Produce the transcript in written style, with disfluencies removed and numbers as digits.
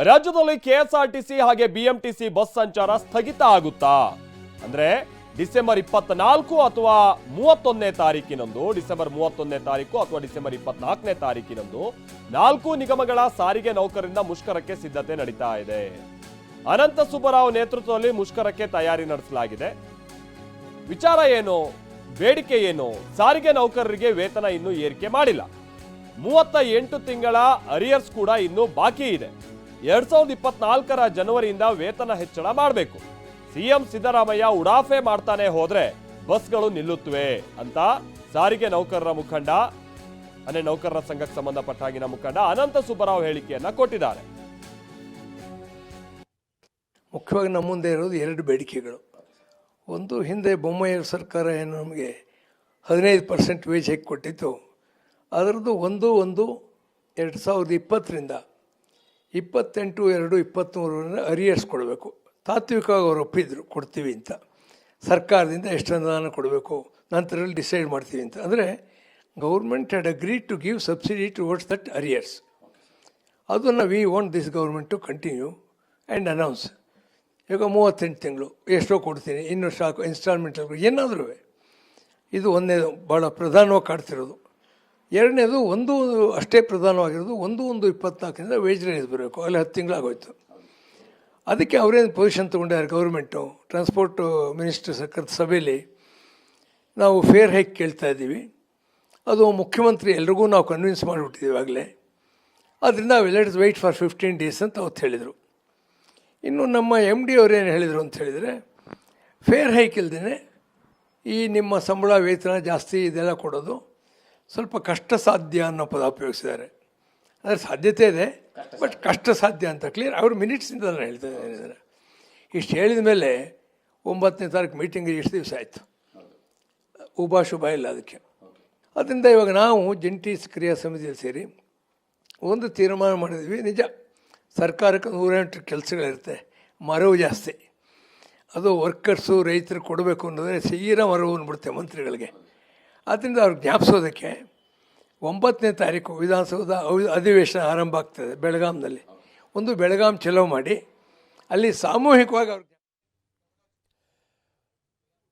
ರಾಜ್ಯದಲ್ಲಿ ಕೆಎಸ್ಆರ್ಟಿಸಿ ಹಾಗೆ BMTC bus ಸಂಚಾರ ಸ್ಥಗಿತ ಆಗುತ್ತಾ ಅಂದ್ರೆ ಡಿಸೆಂಬರ್ 24 ಅಥವಾ 31ನೇ ತಾರೀಕಿನಂದು ಡಿಸೆಂಬರ್ 31ನೇ ತಾರೀಕು ಅಥವಾ ಡಿಸೆಂಬರ್ 24ನೇ ತಾರೀಕಿನಂದು 4 ನಿಗಮಗಳ ಸಾರಿಗೆ ನೌಕರರಿಂದ ಮುಷ್ಕರಕ್ಕೆ ಸಿದ್ಧತೆ ನಡೀತಾ ಇದೆ. ಅನಂತ ಸುಬ್ಬರಾವ್ ನೇತೃತ್ವದಲ್ಲಿ ಮುಷ್ಕರಕ್ಕೆ ತಯಾರಿ ನಡೆಸಲಾಗಿದೆ. ವಿಚಾರ ಏನು, ಬೇಡಿಕೆ ಏನು? ಸಾರಿಗೆ ನೌಕರರಿಗೆ ವೇತನ ಇನ್ನೂ ಏರಿಕೆ ಮಾಡಿಲ್ಲ. 38 ತಿಂಗಳ ಅರಿಯರ್ಸ್ ಕೂಡ ಇನ್ನೂ ಬಾಕಿ ಇದೆ. 2024ರ ಜನವರಿಯಿಂದ ವೇತನ ಹೆಚ್ಚಳ ಮಾಡಬೇಕು. ಸಿಎಂ ಸಿದ್ದರಾಮಯ್ಯ ಉಡಾಫೆ ಮಾಡ್ತಾನೆ ಹೋದ್ರೆ ಬಸ್ಗಳು ನಿಲ್ಲುತ್ತವೆ ಅಂತ ಸಾರಿಗೆ ನೌಕರರ ಮುಖಂಡ ನೌಕರರ ಸಂಘಕ್ಕೆ ಸಂಬಂಧಪಟ್ಟ ಹಾಗಿನ ಮುಖಂಡ ಅನಂತ ಸುಬ್ಬರಾವ್ ಹೇಳಿಕೆಯನ್ನ ಕೊಟ್ಟಿದ್ದಾರೆ. ಮುಖ್ಯವಾಗಿ ನಮ್ಮ ಮುಂದೆ ಇರೋದು 2 ಬೇಡಿಕೆಗಳು. ಒಂದು, ಹಿಂದೆ ಬೊಮ್ಮಾಯಿ ಸರ್ಕಾರ ಏನು ನಮಗೆ 15% ವೇಜ್ ಹೇಗೆ ಕೊಟ್ಟಿತ್ತು, ಅದರದ್ದು 1/1/2020ರಿಂದ 28/2/23 ಅರಿಯರ್ಸ್ ಕೊಡಬೇಕು. ತಾತ್ವಿಕವಾಗಿ ಅವರು ಒಪ್ಪಿದ್ರು, ಕೊಡ್ತೀವಿ ಅಂತ. ಸರ್ಕಾರದಿಂದ ಎಷ್ಟು ಅನುದಾನ ಕೊಡಬೇಕು ನಂತರದಲ್ಲಿ ಡಿಸೈಡ್ ಮಾಡ್ತೀವಿ ಅಂತ. ಅಂದರೆ government had agreed to give subsidy towards that arrears. ಅದನ್ನು we want this government to continue and announce. ಈಗ 38 ತಿಂಗಳು ಎಷ್ಟೋ ಕೊಡ್ತೀನಿ, ಇನ್ನೂ ಸ್ಟಾಕ್ ಇನ್ಸ್ಟಾಲ್ಮೆಂಟ್ ಏನಾದರೂ. ಇದು ಒಂದನೇದು ಭಾಳ ಪ್ರಧಾನವಾಗಿ ಕಾಡ್ತಿರೋದು. ಎರಡನೇದು ಒಂದು ಅಷ್ಟೇ ಪ್ರಧಾನವಾಗಿರೋದು 1/1/24ರಿಂದ ವೇಜ್ ರೈಸ್ ಬರಬೇಕು. ಅಲ್ಲಿ 10 ತಿಂಗಳಾಗೋಯ್ತು. ಅದಕ್ಕೆ ಅವರೇನು ಪೊಸಿಷನ್ ತೊಗೊಂಡಿದ್ದಾರೆ ಗೌರ್ಮೆಂಟು. ಟ್ರಾನ್ಸ್ಪೋರ್ಟ್ ಮಿನಿಸ್ಟರ್ ಸರ್ಕಾರದ ಸಭೆಯಲ್ಲಿ ನಾವು ಫೇರ್ ಹೈಕ್ ಕೇಳ್ತಾ ಇದ್ದೀವಿ. ಅದು ಮುಖ್ಯಮಂತ್ರಿ ಎಲ್ರಿಗೂ ನಾವು ಕನ್ವಿನ್ಸ್ ಮಾಡಿಬಿಟ್ಟಿದ್ದೀವಿ ಆಗಲೇ. ಆದ್ದರಿಂದ let us wait for 15 days ಅಂತ ಅವತ್ತು ಹೇಳಿದರು. ಇನ್ನು ನಮ್ಮ MD ಅವರೇನು ಹೇಳಿದರು ಅಂತ ಹೇಳಿದರೆ, ಫೇರ್ ಹೈಕ್ ಇಲ್ದೇ ಈ ನಿಮ್ಮ ಸಂಬಳ ವೇತನ ಜಾಸ್ತಿ ಇದೆಲ್ಲ ಕೊಡೋದು ಸ್ವಲ್ಪ ಕಷ್ಟ ಸಾಧ್ಯ ಅನ್ನೋ ಪದ ಉಪಯೋಗಿಸಿದ್ದಾರೆ. ಅದರ ಸಾಧ್ಯತೆ ಇದೆ, ಬಟ್ ಕಷ್ಟ ಸಾಧ್ಯ ಅಂತ ಕ್ಲಿಯರ್ ಅವ್ರ ಮಿನಿಟ್ಸಿಂದ ನಾನು ಹೇಳ್ತಾ ಇದ್ದಾರೆ. ಇಷ್ಟು ಹೇಳಿದ ಮೇಲೆ 9ನೇ ತಾರೀಕು ಮೀಟಿಂಗ್ ಎಷ್ಟು ದಿವಸ ಆಯಿತು, ಉಭಾಶುಭ ಇಲ್ಲ ಅದಕ್ಕೆ. ಅದರಿಂದ ಇವಾಗ ನಾವು ಜಂಟಿ ಕ್ರಿಯಾ ಸಮಿತಿಯಲ್ಲಿ ಸೇರಿ ಒಂದು ತೀರ್ಮಾನ ಮಾಡಿದ್ವಿ. ನಿಜ, ಸರ್ಕಾರಕ್ಕೆ 108 ಕೆಲಸಗಳಿರುತ್ತೆ, ಮರವು ಜಾಸ್ತಿ. ಅದು ವರ್ಕರ್ಸು ರೈತರು ಕೊಡಬೇಕು ಅನ್ನೋದ್ರೆ ಸೀರಾ ಮರವು ಅಂದ್ಬಿಡುತ್ತೆ ಮಂತ್ರಿಗಳಿಗೆ. ಆದ್ದರಿಂದ ಅವ್ರಿಗೆ ಜ್ಞಾಪಿಸೋದಕ್ಕೆ 9ನೇ ತಾರೀಕು ವಿಧಾನಸೌಧ ಅಧಿವೇಶನ ಆರಂಭ ಆಗ್ತದೆ ಬೆಳಗಾಂನಲ್ಲಿ. ಒಂದು ಬೆಳಗಾಂ ಚಲೋ ಮಾಡಿ ಅಲ್ಲಿ ಸಾಮೂಹಿಕವಾಗಿ ಅವ್ರಿಗೆ